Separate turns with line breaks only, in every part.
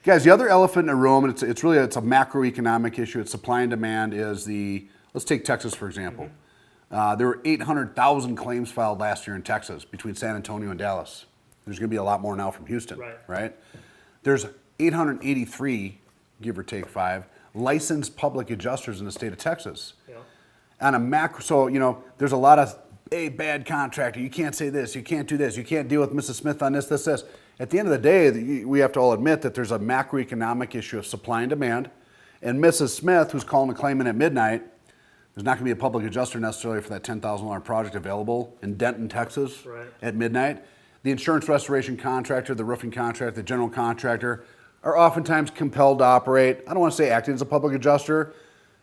Guys, the other elephant in the room, and it's really a macroeconomic issue. It's supply and demand. Let's take Texas for example. There were 800,000 claims filed last year in Texas between San Antonio and Dallas. There's going to be a lot more now from Houston, right? There's 883, give or take 5, licensed public adjusters in the state of Texas. Yeah. On a macro, so there's a lot of bad contractor. You can't say this. You can't do this. You can't deal with Mrs. Smith on this. At the end of the day, we have to all admit that there's a macroeconomic issue of supply and demand. And Mrs. Smith, who's calling a claimant at midnight, there's not going to be a public adjuster necessarily for that $10,000 project available in Denton, Texas at midnight. The insurance restoration contractor, the roofing contractor, the general contractor are oftentimes compelled to operate. I don't want to say acting as a public adjuster.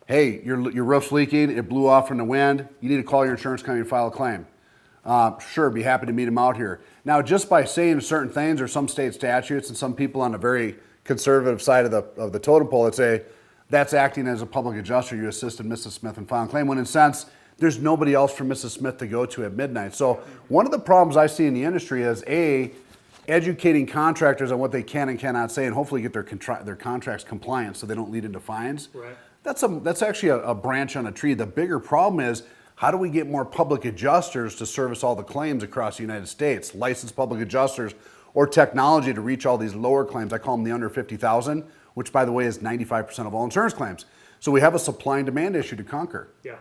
Hey, your roof's leaking, it blew off from the wind, you need to call your insurance company and file a claim. Sure, be happy to meet them out here. Now, just by saying certain things or some state statutes and some people on the very conservative side of the totem pole that say that's acting as a public adjuster, you assisted Mrs. Smith in filing a claim, when in a sense, there's nobody else for Mrs. Smith to go to at midnight. So one of the problems I see in the industry is educating contractors on what they can and cannot say and hopefully get their contracts compliant so they don't lead into fines. Right. That's actually a branch on a tree. The bigger problem is, how do we get more public adjusters to service all the claims across the United States? Licensed public adjusters or technology to reach all these lower claims. I call them the under 50,000, which by the way is 95% of all insurance claims. So we have a supply and demand issue to conquer.
Yeah.